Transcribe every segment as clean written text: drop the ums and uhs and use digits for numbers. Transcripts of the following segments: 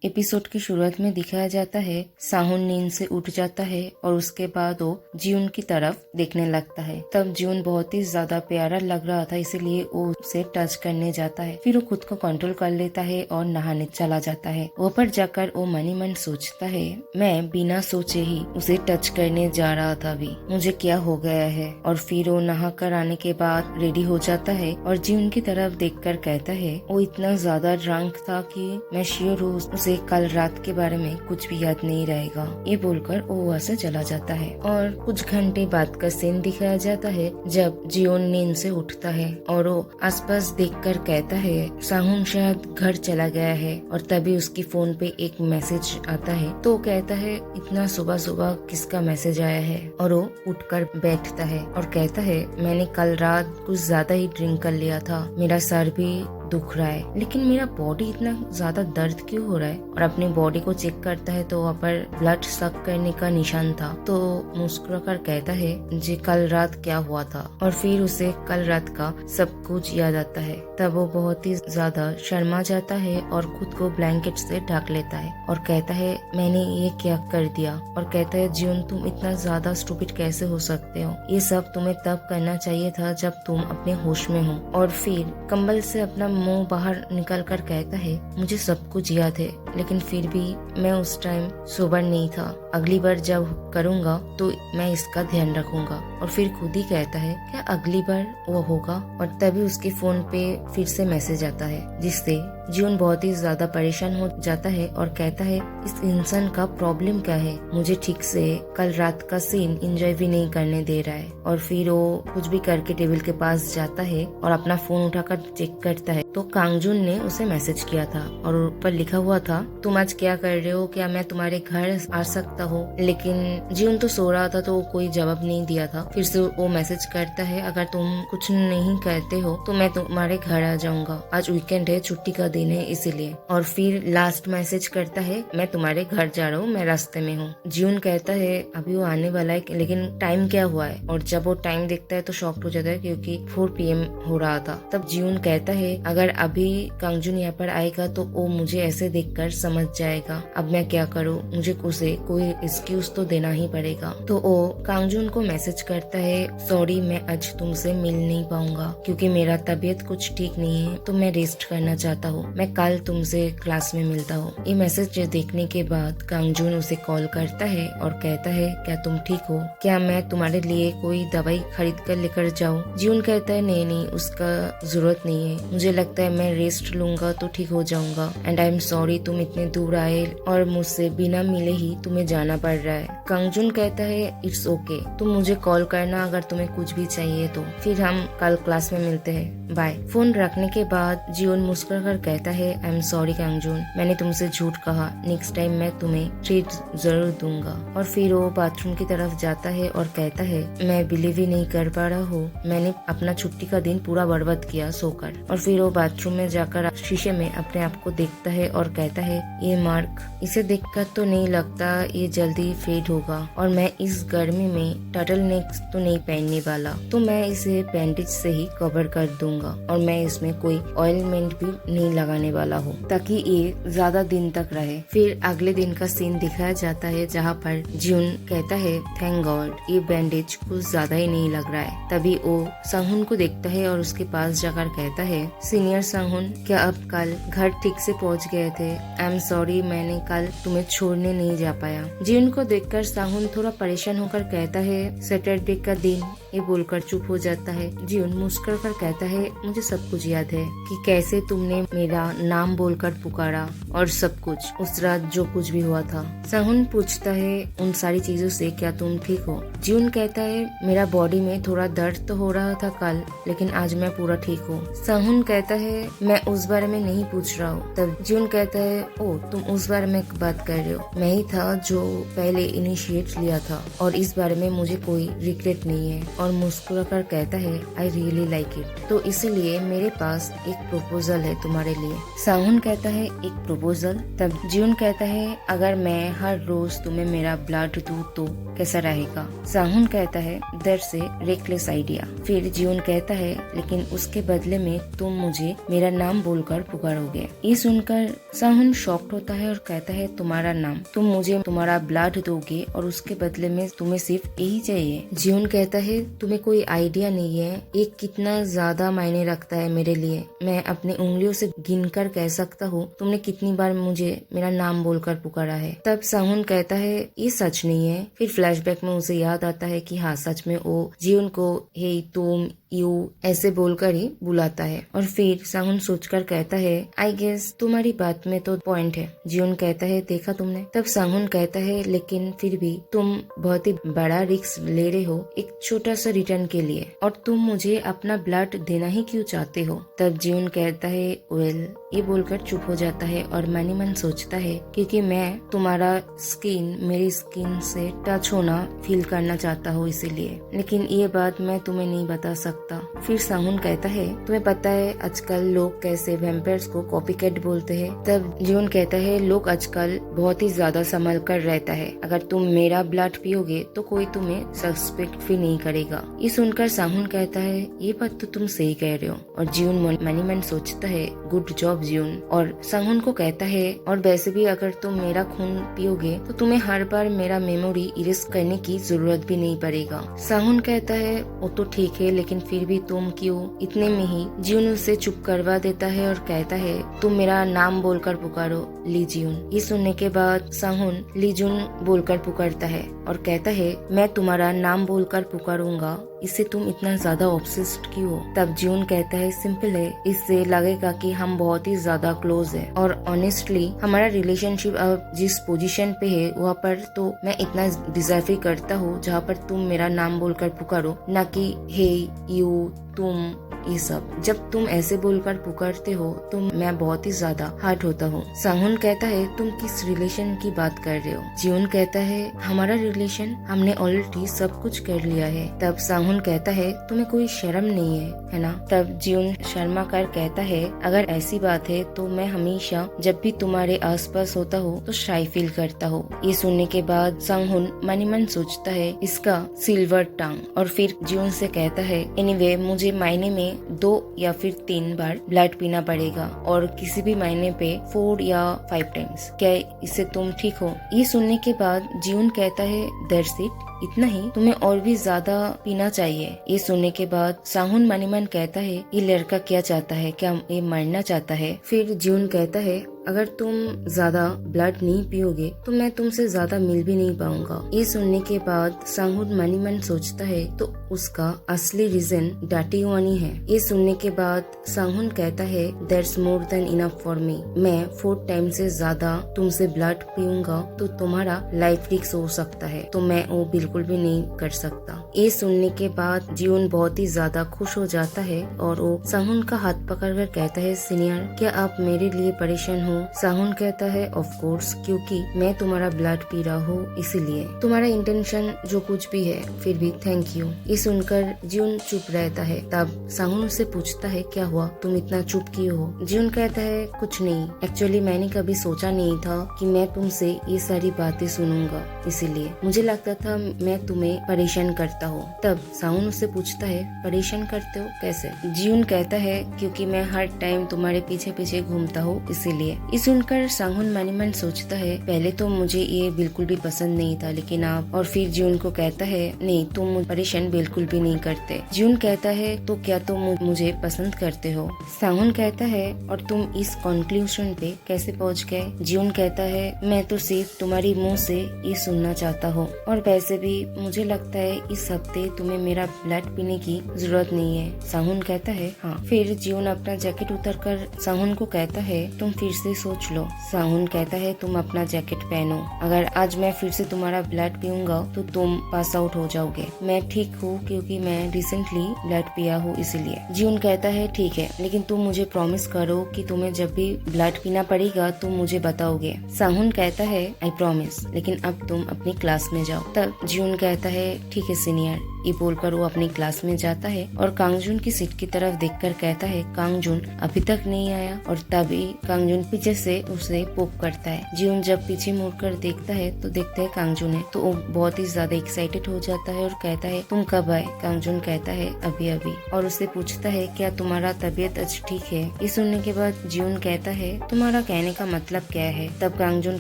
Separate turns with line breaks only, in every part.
Episode की शुरुआत में दिखाया जाता है साहुन नींद से उठ जाता है और उसके बाद वो जीवन की तरफ देखने लगता है। तब जीवन बहुत ही ज्यादा प्यारा लग रहा था, इसीलिए वो उसे टच करने जाता है। फिर वो खुद को कंट्रोल कर लेता है और नहाने चला जाता है। ऊपर जाकर वो मनी मन सोचता है, मैं बिना सोचे ही उसे टच करने जा रहा था, अभी मुझे क्या हो गया है। और फिर वो नहा कर आने के बाद रेडी हो जाता है और जीवन की तरफ देखकर कहता है, वो इतना ज्यादा ड्रंक था कि मैं श्योर हूँ उसे कल रात के बारे में कुछ भी याद नहीं रहेगा। ये बोलकर वो वहाँ से चला जाता है। और कुछ घंटे बाद का सीन दिखाया जाता है जब जियोन नींद से उठता है और वो आसपास देखकर कहता है साहुन शायद घर चला गया है। और तभी उसकी फोन पे एक मैसेज आता है। तो कहता है इतना सुबह सुबह किसका मैसेज आया है। और वो उठकर बैठता है और कहता है मैंने कल रात कुछ ज्यादा ही ड्रिंक कर लिया था, मेरा सर भी दुख रहा है, लेकिन मेरा बॉडी इतना ज्यादा दर्द क्यों हो रहा है। और अपनी बॉडी को चेक करता है तो वहाँ पर ब्लड सक करने का निशान था। तो मुस्कुराकर कहता है जी कल रात क्या हुआ था। और फिर उसे कल रात का सब कुछ याद आता है। तब वो बहुत ही ज्यादा शर्मा जाता है और खुद को ब्लैंकेट से ढक लेता है और कहता है मैंने ये क्या कर दिया। और कहता है जीवन तुम इतना ज्यादा स्टूपिड कैसे हो सकते हो, ये सब तुम्हें तब करना चाहिए था जब तुम अपने होश में हो। और फिर कंबल से अपना मुंह बाहर निकल कर कहता है मुझे सब कुछ याद है, लेकिन फिर भी मैं उस टाइम सोबर नहीं था, अगली बार जब करूँगा तो मैं इसका ध्यान रखूंगा। और फिर खुद ही कहता है क्या अगली बार वो होगा। और तभी उसके फोन पे फिर से मैसेज आता है जिससे जीवन बहुत ही ज्यादा परेशान हो जाता है और कहता है इस इंसान का प्रॉब्लम क्या है, मुझे ठीक से कल रात का सीन एंजॉय भी नहीं करने दे रहा है। और फिर वो कुछ भी करके टेबल के पास जाता है और अपना फोन उठाकर चेक करता है तो कांगजुन ने उसे मैसेज किया था और ऊपर लिखा हुआ था तुम आज क्या कर रहे हो, क्या मैं तुम्हारे घर आ सकता हूँ। लेकिन जीवन तो सो रहा था तो कोई जवाब नहीं दिया था। फिर से वो मैसेज करता है अगर तुम कुछ नहीं कहते हो तो मैं तुम्हारे घर आ जाऊंगा, आज वीकेंड है, छुट्टी का दिन है इसीलिए। और फिर लास्ट मैसेज करता है मैं तुम्हारे घर जा रहा हूँ, मैं रास्ते में हूँ। जीवन कहता है अभी वो आने वाला है, लेकिन टाइम क्या हुआ है। और जब वो टाइम देखता है तो शॉक्ड हो जाता है क्योंकि 4 PM हो रहा था। तब जीवन कहता है अगर अभी कांगजुन यहाँ पर आएगा तो वो मुझे ऐसे देखकर समझ जाएगा, अब मैं क्या करूँ, मुझे उसे कोई एक्सक्यूज तो देना ही पड़ेगा। तो वो कांगजुन को मैसेज करता है सॉरी मैं आज तुमसे मिल नहीं पाऊंगा क्योंकि मेरा तबीयत कुछ ठीक नहीं है, तो मैं रेस्ट करना चाहता हूँ, मैं कल तुमसे क्लास में मिलता हूँ। ये मैसेज देखने के बाद कांगजुन उसे कॉल करता है और कहता है क्या तुम ठीक हो, क्या मैं तुम्हारे लिए कोई दवाई खरीद कर लेकर जाऊँ। जीवन कहता है नहीं नहीं उसका जरूरत नहीं है, मुझे लगता है मैं रेस्ट लूंगा तो ठीक हो जाऊंगा। एंड आई एम सॉरी तुम इतने दूर आए और मुझसे बिना मिले ही तुम्हें जाना पड़ रहा है। कांगजुन कहता है इट्स ओके, तुम मुझे कॉल करना अगर तुम्हें कुछ भी चाहिए तो, फिर हम कल क्लास में मिलते हैं, बाय। फोन रखने के बाद जीवन मुस्कुराकर कहता है आई एम सॉरी कांगजुन, मैंने तुमसे झूठ कहा, नेक्स्ट टाइम मैं तुम्हें ट्रीट जरूर दूंगा। और फिर वो बाथरूम की तरफ जाता है और कहता है मैं बिलीव ही नहीं कर पा रहा हूँ, मैंने अपना छुट्टी का दिन पूरा बर्बाद किया सोकर। और फिर वो बाथरूम में जाकर शीशे में अपने आप को देखता है और कहता है ये मार्क, इसे देखकर तो नहीं लगता ये जल्दी फेड होगा। और मैं इस गर्मी में टर्टल नेक तो नहीं पहनने वाला, तो मैं इसे बैंडेज से ही कवर कर दूंगा। और मैं इसमें कोई ऑयलमेंट भी नहीं लगाने वाला हूँ ताकि ये ज्यादा दिन तक रहे। फिर अगले दिन का सीन दिखाया जाता है जहाँ पर जीवन कहता है थैंक गॉड ये बैंडेज कुछ ज्यादा ही नहीं लग रहा है। तभी वो साहुन को देखता है और उसके पास जाकर कहता है सीनियर साहुन, क्या अब कल घर ठीक से पहुँच गए थे। आई एम सॉरी मैंने कल तुम्हें छोड़ने नहीं जा पाया। जीवन को देखकर साहुन थोड़ा परेशान होकर कहता है सैटरडे का दिन, ये बोलकर चुप हो जाता है। जीवन मुस्कुरा कर कहता है मुझे सब कुछ याद है कि कैसे तुमने मेरा नाम बोलकर पुकारा और सब कुछ उस रात जो कुछ भी हुआ था। साहुन पूछता है उन सारी चीजों से क्या तुम ठीक हो। जीवन कहता है मेरा बॉडी में थोड़ा दर्द तो हो रहा था कल, लेकिन आज मैं पूरा ठीक हूँ। साहुन कहता है मैं उस बारे में नहीं पूछ रहा हूँ। तब जीवन कहता है ओ तुम उस बारे में बात कर रहे हो, मैं ही था जो पहले इनिशिएट लिया था और इस बारे में मुझे कोई रिग्रेट नहीं है। और मुस्कुरा कर कहता है आई रियली लाइक इट, तो इसीलिए मेरे पास एक प्रपोजल है तुम्हारे लिए। सांगहुन कहता है एक प्रपोजल? तब जियोन कहता है अगर मैं हर रोज तुम्हें मेरा ब्लड दूं तो कैसा रहेगा? सांगहुन कहता है दैट्स ए रेकलेस आइडिया। फिर जियोन कहता है लेकिन उसके बदले में तुम मुझे मेरा नाम बोलकर पुकारोगे। ये सुनकर सांगहुन शॉक्ड होता है और कहता है तुम्हारा नाम? तुम मुझे तुम्हारा ब्लड दोगे और उसके बदले में तुम्हें सिर्फ यही चाहिए? जियोन कहता है तुम्हें कोई आइडिया नहीं है ये कितना ज्यादा मायने रखता है मेरे लिए। मैं अपनी उंगलियों से गिनकर कह सकता हूँ तुमने कितनी बार मुझे मेरा नाम बोलकर पुकारा है। तब सांगहुन कहता है ये सच नहीं है। फिर फ्लैशबैक में उसे याद आता है कि हाँ सच में वो जियोन को हे तुम यू ऐसे बोलकर ही बुलाता है। और फिर सांगहुन सोचकर कहता है आई गेस तुम्हारी बात में तो पॉइंट है। जियोन कहता है देखा तुमने? तब सांगहुन कहता है लेकिन फिर भी तुम बहुत ही बड़ा रिस्क ले रहे हो एक छोटा सा रिटर्न के लिए, और तुम मुझे अपना ब्लड देना ही क्यों चाहते हो? तब जियोन कहता है वेल, ये बोलकर चुप हो जाता है और मन ही मन सोचता है क्योंकि मैं तुम्हारा स्किन मेरी स्किन से टच होना फील करना चाहता हूँ इसीलिए, लेकिन ये बात मैं तुम्हें नहीं बता सकता। फिर सांगहुन कहता है तुम्हें पता है आजकल लोग कैसे वैम्पायर्स को कॉपीकैट बोलते हैं? तब जियोन कहता है लोग आजकल बहुत ही ज्यादा संभल कर रहता है, अगर तुम मेरा ब्लड पियोगे तो कोई तुम्हें सस्पेक्ट भी नहीं करेगा। ये सुनकर सांगहुन कहता है ये बात तो तुम सही कह रहे हो, और जियोन मन ही मन सोचता है गुड जॉब जियोन, और सांगहुन को कहता है और वैसे भी अगर तुम मेरा खून पियोगे तो तुम्हें हर बार मेरा मेमोरी इरेज करने की जरूरत भी नहीं पड़ेगा। सांगहुन कहता है वो तो ठीक है लेकिन फिर भी तुम क्यों? इतने में ही जियोन उसे चुप करवा देता है और कहता है तुम मेरा नाम बोलकर पुकारो ली जियोन। ये सुनने के बाद सांगहुन ली जुन बोलकर पुकारता है और कहता है मैं तुम्हारा नाम बोलकर पुकारूंगा, इससे तुम इतना ज्यादा ऑब्सेस्ड क्यों हो? तब जियोन कहता है सिंपल है, इससे लगेगा कि हम बहुत ही ज्यादा क्लोज है, और ऑनेस्टली हमारा रिलेशनशिप अब जिस पोजीशन पे है वहाँ पर तो मैं इतना डिजर्व ही करता हूँ जहाँ पर तुम मेरा नाम बोलकर पुकारो, न कि हे यू तुम ये सब। जब तुम ऐसे बोलकर पुकारते हो तो मैं बहुत ही ज्यादा हर्ट होता हूँ। सांगहुन कहता है तुम किस रिलेशन की बात कर रहे हो? जियोन कहता है हमारा रिलेशन हमने ऑलरेडी सब कुछ कर लिया है। तब सांगहुन कहता है तुम्हें कोई शर्म नहीं है ना? तब जियोन शर्मा कर कहता है अगर ऐसी बात है तो मैं हमेशा जब भी तुम्हारे आसपास होता हूँ तो शाई फील करता हूँ। ये सुनने के बाद सांगहुन मन ही मन सोचता है इसका सिल्वर टंग, और फिर जियोन से कहता है एनीवे मुझे महीने में 2 या फिर 3 बार ब्लड पीना पड़ेगा, और किसी भी महीने पे 4 या 5 टाइम्स। क्या इससे तुम ठीक हो? ये सुनने के बाद जियोन कहता है दैट्स इट, इतना ही? तुम्हें और भी ज्यादा पीना चाहिए। ये सुनने के बाद सांगहुन मन ही मन कहता है ये लड़का क्या चाहता है, क्या ये मरना चाहता है? फिर जियोन कहता है अगर तुम ज्यादा ब्लड नहीं पियोगे तो मैं तुमसे ज्यादा मिल भी नहीं पाऊंगा। ये सुनने के बाद सांगहुन मन ही मन सोचता है तो उसका असली रीजन डाटीवानी है। ये सुनने के बाद सांगहुन कहता है that's more than enough for me, मैं 4 टाइम से ज्यादा तुमसे ब्लड पीऊंगा तो तुम्हारा लाइफ रिस्क हो सकता है, तो मैं वो बिल्कुल भी नहीं कर सकता। ये सुनने के बाद जियोन बहुत ही ज्यादा खुश हो जाता है और वो सांगहुन का हाथ पकड़कर कहता है सीनियर क्या आप मेरे लिए परेशान हो? सांगहुन कहता है ऑफ कोर्स, क्योंकि मैं तुम्हारा ब्लड पी रहा हूँ इसीलिए। तुम्हारा इंटेंशन जो कुछ भी है फिर भी थैंक यू। ये सुनकर जियोन चुप रहता है। तब सांगहुन उससे पूछता है क्या हुआ, तुम इतना चुप क्यों हो? जियोन कहता है कुछ नहीं, एक्चुअली मैंने कभी सोचा नहीं था कि मैं तुमसे ये सारी बातें सुनूंगा, इसीलिए मुझे लगता था मैं तुम्हें परेशान करता हूँ। तब सांगहुन उससे पूछता है परेशान करते हो कैसे? जियोन कहता है क्योंकि मैं हर टाइम तुम्हारे पीछे पीछे घूमता हूँ इसीलिए। ये सुनकर सांगहुन मन ही मन सोचता है पहले तो मुझे ये बिल्कुल भी पसंद नहीं था लेकिन आप, और फिर जियोन को कहता है नहीं तुम मुझे परेशान बिल्कुल भी नहीं करते। जियोन कहता है तो क्या तुम मुझे पसंद करते हो? सांगहुन कहता है और तुम इस कंक्लूजन पे कैसे पहुँच गए? जियोन कहता है मैं तो सिर्फ तुम्हारी मुँह से ये सुनना चाहता हूँ, और वैसे भी मुझे लगता है इस हफ्ते तुम्हें मेरा ब्लड पीने की जरूरत नहीं है। सांगहुन कहता है हाँ। फिर जियोन अपना जैकेट उतारकर सांगहुन को कहता है तुम फिर से ही सोच लो। साहुन कहता है तुम अपना जैकेट पहनो, अगर आज मैं फिर से तुम्हारा ब्लड पीऊंगा तो तुम पास आउट हो जाओगे। मैं ठीक हूँ क्योंकि मैं रिसेंटली ब्लड पिया हूँ इसीलिए। जियोन कहता है ठीक है, लेकिन तुम मुझे प्रॉमिस करो कि तुम्हें जब भी ब्लड पीना पड़ेगा तुम मुझे बताओगे। साहुन कहता है आई प्रॉमिस, लेकिन अब तुम अपनी क्लास में जाओ। तब जियोन कहता है ठीक है सीनियर, ये बोलकर वो अपनी क्लास में जाता है और कांगजुन की सीट की तरफ देखकर कहता है कांगजुन अभी तक नहीं आया। और तभी कांगजुन पीछे से उसे पोक करता है। जियोन जब पीछे मुड़कर देखता है तो देखता है कांगजुन है, तो वो बहुत ही ज्यादा एक्साइटेड हो जाता है और कहता है तुम कब आए? कांगजुन कहता है अभी अभी, और उससे पूछता है क्या तुम्हारा तबीयत आज ठीक है? ये सुनने के बाद जियोन कहता है तुम्हारा कहने का मतलब क्या है? तब कांगजुन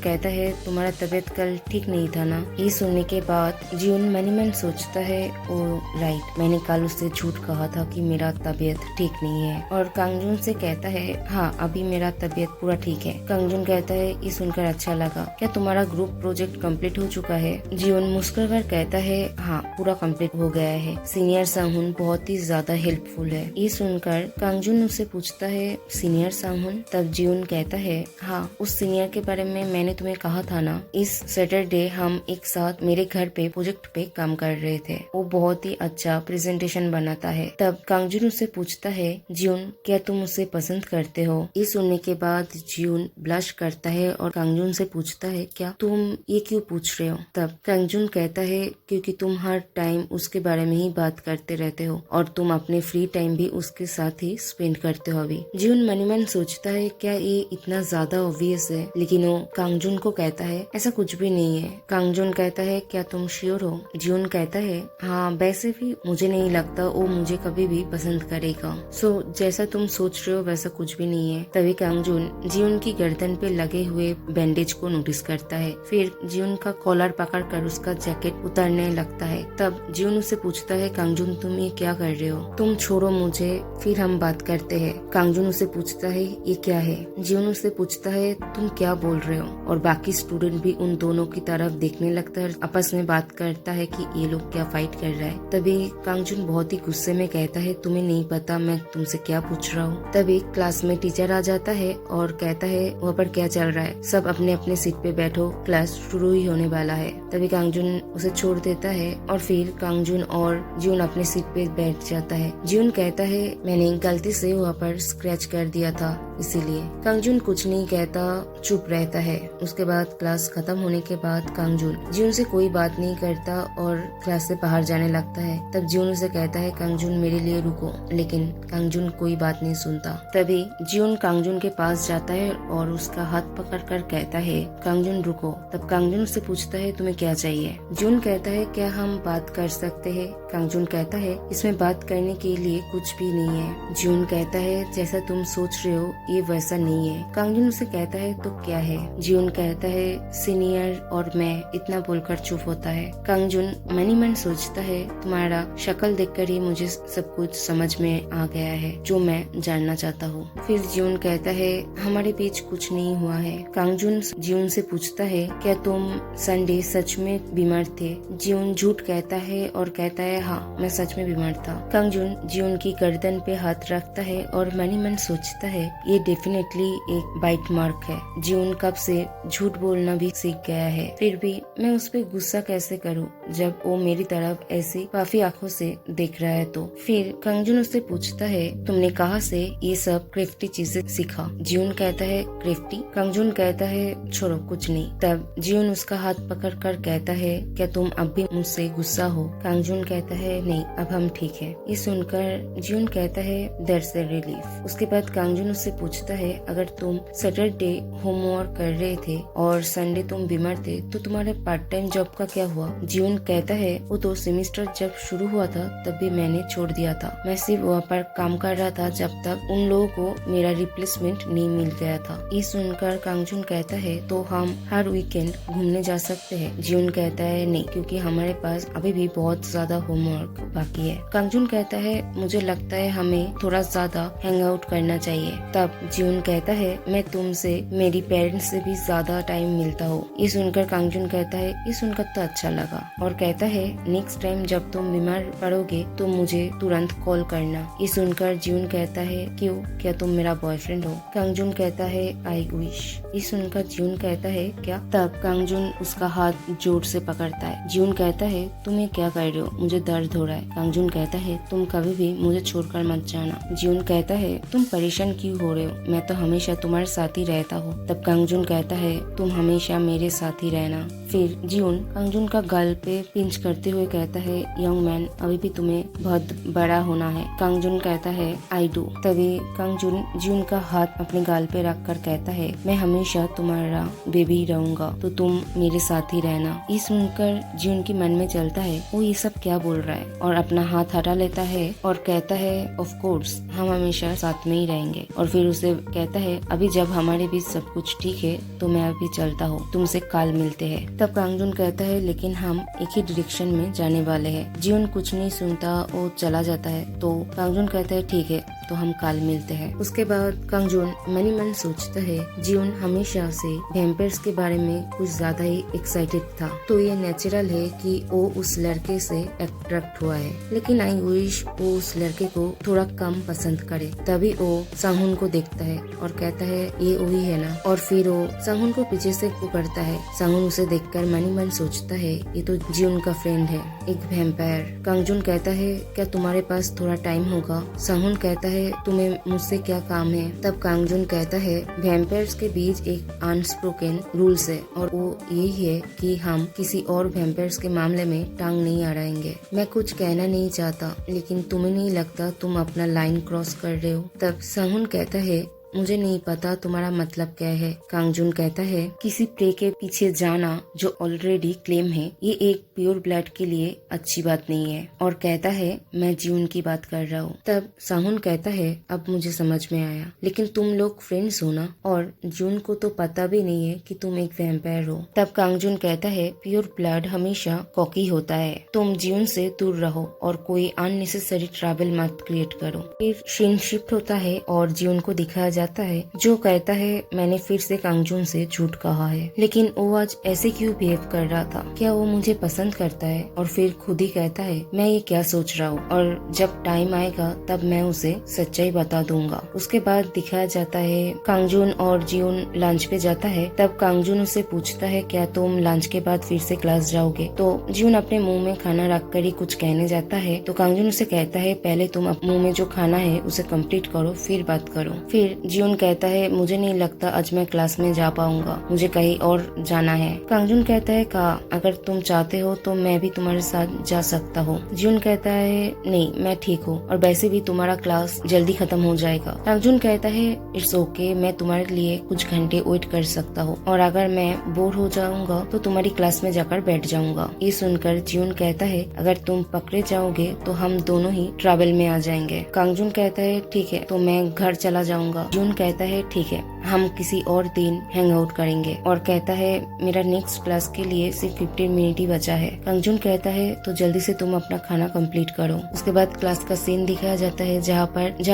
कहता है तुम्हारा तबीयत कल ठीक नहीं था ना? ये सुनने के बाद जियोन मन ही मन सोचता है ओ राइट, मैंने कल उससे झूठ कहा था कि मेरा तबीयत ठीक नहीं है। और कांगजुन से कहता है हाँ अभी मेरा तबीयत पूरा ठीक है। कांगजुन कहता है ये सुनकर अच्छा लगा, क्या तुम्हारा ग्रुप प्रोजेक्ट कंप्लीट हो चुका है? जियोन मुस्कुराकर कहता है हाँ पूरा कंप्लीट हो गया है, सीनियर साहुन बहुत ही ज्यादा हेल्पफुल है। ये सुनकर कांगजुन उससे पूछता है सीनियर साहुन? तब जियोन कहता है हाँ उस सीनियर के बारे में मैंने तुम्हें कहा था ना, इस सैटरडे हम एक साथ मेरे घर पे प्रोजेक्ट पे काम कर रहे थे, वो बहुत ही अच्छा प्रेजेंटेशन बनाता है। तब कांगजुन उससे पूछता है जियोन क्या तुम उसे पसंद करते हो? ये सुनने के बाद जियोन ब्लश करता है और कांगजुन से पूछता है क्या तुम ये क्यों पूछ रहे हो? तब कांगजुन कहता है क्योंकि तुम हर टाइम उसके बारे में ही बात करते रहते हो और तुम अपने फ्री टाइम भी उसके साथ ही स्पेंड करते हो। अभी जियोन मन ही मन सोचता है क्या ये इतना ज्यादा ऑब्वियस है, लेकिन वो कांगजुन को कहता है ऐसा कुछ भी नहीं है। कांगजुन कहता है क्या तुम श्योर हो? जियोन कहता है हाँ वैसे भी मुझे नहीं लगता वो मुझे कभी भी पसंद करेगा, सो जैसा तुम सोच रहे हो वैसा कुछ भी नहीं है। तभी कांगजुन जियोन की गर्दन पे लगे हुए बैंडेज को नोटिस करता है, फिर जियोन का कॉलर पकड़कर उसका जैकेट उतारने लगता है। तब जियोन उससे पूछता है कांगजुन तुम ये क्या कर रहे हो? तुम छोड़ो मुझे, फिर हम बात करते हैं। कांगजुन उससे पूछता है ये क्या है? जियोन उससे पूछता है तुम क्या बोल रहे हो? और बाकी स्टूडेंट भी उन दोनों की तरफ देखने लगता है, आपस में बात करता है कि ये लोग क्या फाइट कर रहा है। तभी कांगजुन बहुत ही गुस्से में कहता है तुम्हें नहीं पता मैं तुमसे क्या पूछ रहा हूँ। तभी क्लास में टीचर आ जाता है और कहता है वहाँ पर क्या चल रहा है, सब अपने अपने सीट पे बैठो, क्लास शुरू ही होने वाला है। तभी कांगजुन उसे छोड़ देता है और फिर कांगजुन और जियोन अपने सीट पे बैठ जाता है। जियोन कहता है मैंने गलती से वहाँ पर स्क्रैच कर दिया था इसीलिए। कांगजुन कुछ नहीं कहता, चुप रहता है। उसके बाद क्लास खत्म होने के बाद कांगजुन जियोन से कोई बात नहीं करता और क्लास से बाहर जाने लगता है। तब जियोन उसे कहता है कांगजुन मेरे लिए रुको, लेकिन कांगजुन कोई बात नहीं सुनता। तभी जियोन कांगजुन के पास जाता है और उसका हाथ पकड़कर कहता है कांगजुन रुको। तब कांगजुन उससे पूछता है तुम्हें क्या चाहिए? जियोन कहता है क्या हम बात कर सकते हैं? कांगजुन कहता है इसमें बात करने के लिए कुछ भी नहीं है। जियोन कहता है जैसा तुम सोच रहे हो ये वैसा नहीं है। कांगजुन उसे कहता है तो क्या है? जियोन कहता है सीनियर और मैं, इतना बोलकर चुप होता है। कांगजुन मन ही मन सोचता है तुम्हारा शक्ल देखकर ही मुझे सब कुछ समझ में आ गया है जो मैं जानना चाहता हूँ। फिर जियोन कहता है हमारे बीच कुछ नहीं हुआ है। कांगजुन जियोन से पूछता है क्या तुम संडे सच में बीमार थे? जियोन झूठ कहता है और कहता है हाँ मैं सच में बीमार था। कांगजुन जियोन की गर्दन पे हाथ रखता है और मन ही मन सोचता है ये डेफिनेटली एक बाइट मार्क है। जियोन कब से झूठ बोलना भी सीख गया है, फिर भी मैं उस पर गुस्सा कैसे करूँ जब वो मेरी तरफ ऐसी काफी आंखों से देख रहा है। तो फिर कांगजुन उससे पूछता है तुमने कहाँ से ये सब क्रिफ्टी चीजें सीखा? जियोन कहता है क्रिफ्टी? कांगजुन कहता है छोड़ो कुछ नहीं। तब जियोन उसका हाथ पकड़कर कहता है क्या तुम अब भी मुझसे गुस्सा हो? कांगजुन कहता है नहीं अब हम ठीक है। ये सुनकर जियोन कहता है दैट्स अ रिलीफ। उसके बाद कांगजुन उससे पूछता है अगर तुम सैटरडे होमवर्क कर रहे थे और संडे तुम बीमार थे तो तुम्हारे पार्ट टाइम जॉब का क्या हुआ? जियोन कहता है वो तो सेमेस्टर जब शुरू हुआ था तब भी मैंने छोड़ दिया था, मैं सिर्फ वहाँ पर काम कर रहा था जब तक उन लोगों को मेरा रिप्लेसमेंट नहीं मिल गया था। ये सुनकर कांगजुन कहता है तो हम हर वीकेंड घूमने जा सकते हैं? जियोन कहता है नहीं क्योंकि हमारे पास अभी भी बहुत ज्यादा होमवर्क बाकी है। कांगजुन कहता है मुझे लगता है हमें थोड़ा ज्यादा हैंग आउट करना चाहिए। तब तब जियोन कहता है मैं तुमसे मेरी पेरेंट्स से भी ज्यादा टाइम मिलता हो। ये सुनकर कांगजुन कहता है ये सुनकर तो अच्छा लगा और कहता है नेक्स्ट टाइम जब तुम बीमार पड़ोगे तो मुझे तुरंत कॉल करना। ये सुनकर जियोन कहता है क्यों, क्या तुम मेरा बॉयफ्रेंड हो? कांगजुन कहता है आई विश। ये सुनकर जियोन कहता है क्या? तब कांगजुन उसका हाथ जोर से पकड़ता है। जियोन कहता है तुम ये क्या कर रहे हो, मुझे दर्द हो रहा है। कांगजुन कहता है तुम कभी भी मुझे छोड़कर मत जाना। जियोन कहता है तुम परेशान क्यों हो रहे हो, मैं तो हमेशा तुम्हारे साथ ही रहता हूँ। तब कांगजुन कहता है तुम हमेशा मेरे साथ ही रहना। फिर जियोन कांगजुन का गाल पे पिंच करते हुए कहता है यंग मैन अभी भी तुम्हें बहुत बड़ा होना है। कांगजुन कहता है आई डू। तभी कांगजुन जियोन का हाथ अपने गाल पे रख कर कहता है मैं हमेशा तुम्हारा बेबी रहूंगा, तो तुम मेरे साथ ही रहना। ये सुनकर जियोन के मन में चलता है वो ये सब क्या बोल रहा है और अपना हाथ हटा लेता है और कहता है ऑफ कोर्स हम हमेशा साथ में ही रहेंगे। और फिर उसे कहता है अभी जब हमारे बीच सब कुछ ठीक है तो मैं अभी चलता हूँ, तुमसे कल मिलते हैं। तब कांगजुन कहता है लेकिन हम एक ही डायरेक्शन में जाने वाले हैं। जियोन कुछ नहीं सुनता, वो चला जाता है। तो कांगजुन कहता है ठीक है तो हम कल मिलते हैं। उसके बाद कांगजुन मन ही मन सोचता है जियोन हमेशा से वैम्पायर्स के बारे में कुछ ज्यादा ही एक्साइटेड था, तो ये नेचुरल है कि वो उस लड़के से अट्रैक्ट हुआ है, लेकिन आई विश वो उस लड़के को थोड़ा कम पसंद करे। तभी वो सांगहुन को देखता है और कहता है ये वही है ना, और फिर वो सांगहुन को पीछे से पकड़ता है। सांगहुन उसे देखकर मन ही मन सोचता है ये तो जियोन का फ्रेंड है, एक वैम्पायर। कांगजुन कहता है क्या तुम्हारे पास थोड़ा टाइम होगा? सांगहुन कहता है तुम्हें मुझसे क्या काम है? तब कांगजुन कहता है वैम्पायर्स के बीच एक अनस्पोकन रूल्स है और वो यही है कि हम किसी और वैम्पायर्स के मामले में टांग नहीं अड़ाएंगे। मैं कुछ कहना नहीं चाहता लेकिन तुम्हें नहीं लगता तुम अपना लाइन क्रॉस कर रहे हो? तब सांगहुन कहता है मुझे नहीं पता तुम्हारा मतलब क्या है। कांगजुन कहता है किसी प्रे के पीछे जाना जो ऑलरेडी क्लेम है ये एक प्योर ब्लड के लिए अच्छी बात नहीं है, और कहता है मैं जियोन की बात कर रहा हूँ। तब सांगहुन कहता है अब मुझे समझ में आया, लेकिन तुम लोग फ्रेंड्स हो ना, और जियोन को तो पता भी नहीं है कि तुम एक वैम्पायर हो। तब कांगजुन कहता है प्योर ब्लड हमेशा कॉकी होता है, तुम जियोन से दूर रहो और कोई अननेसेसरी ट्रैवल मत क्रिएट करो। फिर सीन शिफ्ट होता है और जियोन को दिखाया जाता है जो कहता है मैंने फिर से कांगजुन से झूठ कहा है, लेकिन वो आज ऐसे क्यों बिहेव कर रहा था, क्या वो मुझे पसंद करता है? और फिर खुद ही कहता है मैं ये क्या सोच रहा हूँ, और जब टाइम आएगा तब मैं उसे सच्चाई बता दूंगा। उसके बाद दिखाया जाता है कांगजुन और जियोन लंच पे जाता है। तब कांगजुन उसे पूछता है क्या तुम लंच के बाद फिर से क्लास जाओगे? तो जियोन अपने मुंह में खाना रखकर ही कुछ कहने जाता है, तो कांगजुन उसे कहता है पहले तुम मुंह में जो खाना है उसे कंप्लीट करो फिर बात करो। फिर जियोन कहता है मुझे नहीं लगता आज मैं क्लास में जा पाऊंगा, मुझे कहीं और जाना है। कांगजुन कहता है कहा अगर तुम चाहते हो तो मैं भी तुम्हारे साथ जा सकता हूँ। जियोन कहता है नहीं मैं ठीक हूँ, और वैसे भी तुम्हारा क्लास जल्दी खत्म हो जाएगा। कांगजुन कहता है इट्स ओके, मैं तुम्हारे लिए कुछ घंटे वेट कर सकता हूँ, और अगर मैं बोर हो जाऊंगा तो तुम्हारी क्लास में जाकर बैठ जाऊंगा। ये सुनकर जियोन कहता है अगर तुम पकड़े जाओगे तो हम दोनों ही ट्रैवल में आ जाएंगे। कांगजुन कहता है ठीक है तो मैं घर चला जाऊंगा। जियोन कहता है ठीक है हम किसी और दिन हैंग आउट करेंगे, और कहता है मेरा नेक्स्ट क्लास के लिए सिर्फ 15 मिनट ही बचा है। कांगजुन कहता है तो जल्दी से तुम अपना खाना कंप्लीट करो। उसके बाद क्लास का सीन दिखाया जाता है जहाँ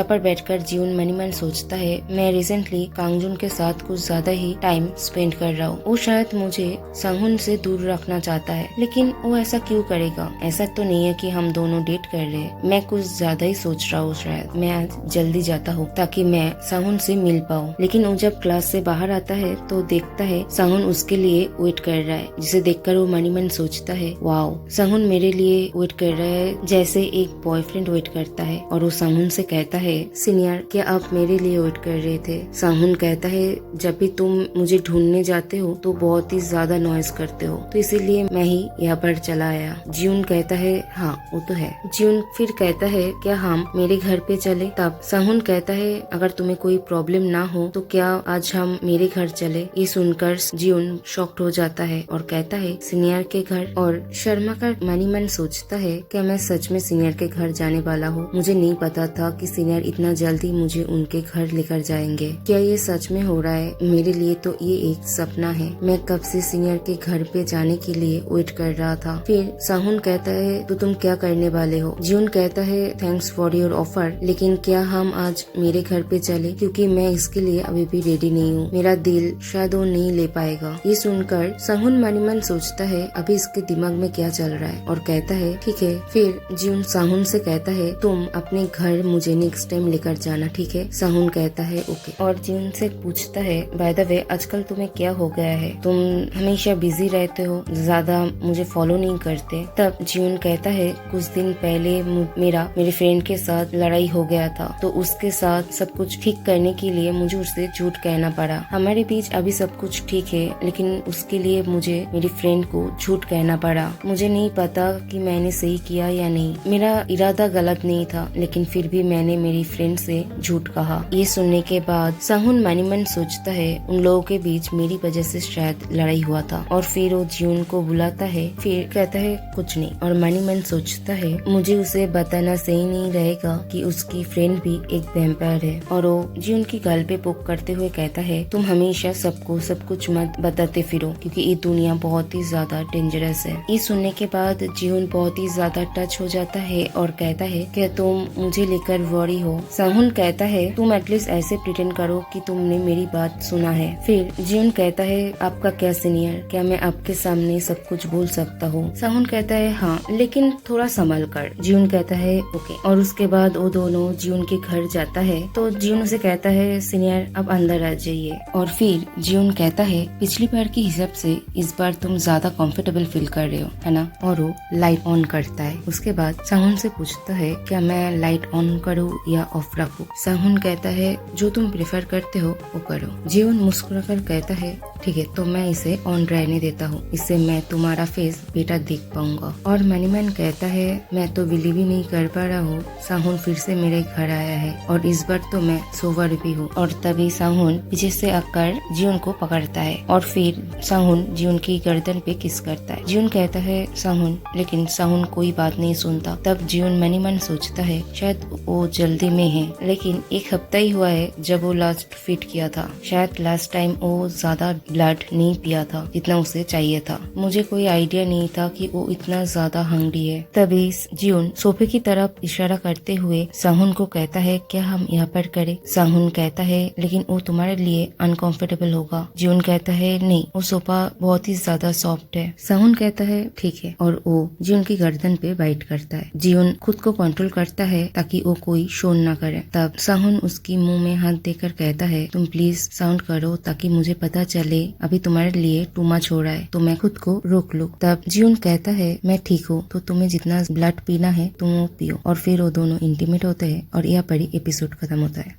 पर बैठकर जियोन मन ही मन सोचता है मैं रिसेंटली कांगजुन के साथ कुछ ज्यादा ही टाइम स्पेंड कर रहा हूँ। वो शायद मुझे सांगहुन से दूर रखना चाहता है, लेकिन वो ऐसा क्यों करेगा? ऐसा तो नहीं है कि हम दोनों डेट कर रहे हैं, मैं कुछ ज्यादा ही सोच रहा हूँ। शायद मैं आज जल्दी जाता हूँ ताकि मैं सांगहुन से मिल पाऊँ। लेकिन वो जब क्लास से बाहर आता है तो देखता है सांगहुन उसके लिए वेट कर रहा है, जिसे देखकर वो मन ही मन सोचता है वाओ सांगहुन मेरे लिए वेट कर रहा है जैसे एक बॉयफ्रेंड वेट करता है। और वो सांगहुन से कहता है सीनियर क्या आप मेरे लिए वेट कर रहे थे? सांगहुन कहता है जब भी तुम मुझे ढूंढने जाते हो तो बहुत ही ज्यादा नॉइज करते हो, तो इसीलिए मैं ही यहाँ पर चला आया। जियोन कहता है हाँ वो तो है। जियोन फिर कहता है क्या हम मेरे घर पे चले? तब सांगहुन कहता है अगर तुम्हें कोई प्रॉब्लम ना हो तो क्या आज हम मेरे घर चले। ये सुनकर जियोन शॉक्ड हो जाता है और कहता है सीनियर के घर। और शर्मा का मन ही मन सोचता है क्या मैं सच में सीनियर के घर जाने वाला हूँ। मुझे नहीं पता था कि सीनियर इतना जल्दी मुझे उनके घर लेकर जाएंगे। क्या ये सच में हो रहा है? मेरे लिए तो ये एक सपना है। मैं कब से सीनियर के घर पे जाने के लिए वेट कर रहा था। फिर साहुन कहता है तो तुम क्या करने वाले हो? जियोन कहता है थैंक्स फॉर योर ऑफर, लेकिन क्या हम आज मेरे घर पे चले, क्योंकि मैं इसके लिए अभी भी रेडी नहीं हूँ। मेरा दिल शायद वो नहीं ले पाएगा। ये सुनकर साहुन मन ही मन सोचता है अभी इसके दिमाग में क्या चल रहा है और कहता है ठीक है। फिर जियोन साहुन से कहता है तुम अपने घर मुझे नेक्स्ट टाइम लेकर जाना, ठीक है? साहुन कहता है ओके। और जियोन से पूछता है बाय द वे आजकल तुम्हें क्या हो गया है? तुम हमेशा बिजी रहते हो, ज्यादा मुझे फॉलो नहीं करते। तब जियोन कहता है कुछ दिन पहले मेरे फ्रेंड के साथ लड़ाई हो गया था, तो उसके साथ सब कुछ ठीक करने के लिए मुझे उससे झूठ कहना पड़ा। हमारे बीच अभी सब कुछ ठीक है, लेकिन उसके लिए मुझे मेरी फ्रेंड को झूठ कहना पड़ा। मुझे नहीं पता कि मैंने सही किया या नहीं। मेरा इरादा गलत नहीं था, लेकिन फिर भी मैंने मेरी फ्रेंड से झूठ कहा। ये सुनने के बाद साहुन मन ही मन सोचता है उन लोगों के बीच मेरी वजह से शायद लड़ाई हुआ था। और फिर वो जियोन को बुलाता है, फिर कहता है कुछ नहीं। और मन ही मन सोचता है मुझे उसे बताना सही नहीं रहेगा कि उसकी फ्रेंड भी एक वैम्पायर है। और वो जियोन की गाल पे पोक करते हुए कहता है तुम हमेशा सबको सब कुछ मत बताते फिरो, क्योंकि ये दुनिया बहुत ही ज्यादा डेंजरस है। ये सुनने के बाद जियोन बहुत ही ज्यादा टच हो जाता है और कहता है कि तुम मुझे लेकर वरी हो। साहुन कहता है तुम एटलीस्ट ऐसे प्रिटेंड करो कि तुमने मेरी बात सुना है। फिर जियोन कहता है आपका क्या सीनियर, क्या मैं आपके सामने सब कुछ बोल सकता हूँ? साहुन कहता है हाँ, लेकिन थोड़ा संभल कर। जियोन कहता है ओके। और उसके बाद वो दोनों जियोन के घर जाता है तो जियोन उसे कहता है सीनियर अब अंदर आ जाइए। और फिर जियोन कहता है पिछली बार के हिसाब से इस बार तुम ज्यादा कंफर्टेबल फील कर रहे हो, है ना? और वो लाइट ऑन करता है। उसके बाद साहुन से पूछता है क्या मैं लाइट ऑन करूँ या ऑफ रखूँ? साहुन कहता है जो तुम प्रेफर करते हो वो करो। जियोन मुस्कुराकर कहता है ठीक है, तो मैं इसे ऑन रहने देता हूँ, इससे मैं तुम्हारा फेस बेटा देख पाऊंगा। और मनीमैन कहता है मैं तो बिलीव ही नहीं कर पा रहा हूँ, साहुन फिर से मेरे घर आया है और इस बार तो मैं सोवर भी हूँ। और तभी साहुन पीछे से आकर जियोन को पकड़ता है और फिर साहुन जियोन की गर्दन पे किस करता है। जियोन कहता है साहुन, लेकिन साहुन कोई बात नहीं सुनता। तब जियोन मनी मन सोचता है शायद वो जल्दी में है, लेकिन एक हफ्ता ही हुआ है जब वो लास्ट फिट किया था। शायद लास्ट टाइम वो ज्यादा ब्लड नहीं पिया था जितना उसे चाहिए था। मुझे कोई आइडिया नहीं था कि वो इतना ज्यादा हंग्री है। तभी जियोन सोफे की तरफ इशारा करते हुए साहुन को कहता है क्या हम यहाँ पर करें? साहुन कहता है लेकिन वो तुम्हारे लिए अनकंफर्टेबल होगा। जियोन कहता है नहीं, वो सोफा बहुत ही ज्यादा सॉफ्ट है। साहुन कहता है ठीक है, और वो जियोन की गर्दन पे बाइट करता है। जियोन खुद को कंट्रोल करता है ताकि वो कोई शोर न करे। तब साहुन उसकी मुंह में हाथ देकर कहता है तुम प्लीज साउंड करो ताकि मुझे पता चले अभी तुम्हारे लिए टू मच हो रहा है, तो मैं खुद को रोक लूं। तब जियोन कहता है मैं ठीक हूँ, तो तुम्हें जितना ब्लड पीना है तुम वो पियो। और फिर वो दोनों इंटीमेट होते हैं और यहाँ पर ही एपिसोड खत्म होता है।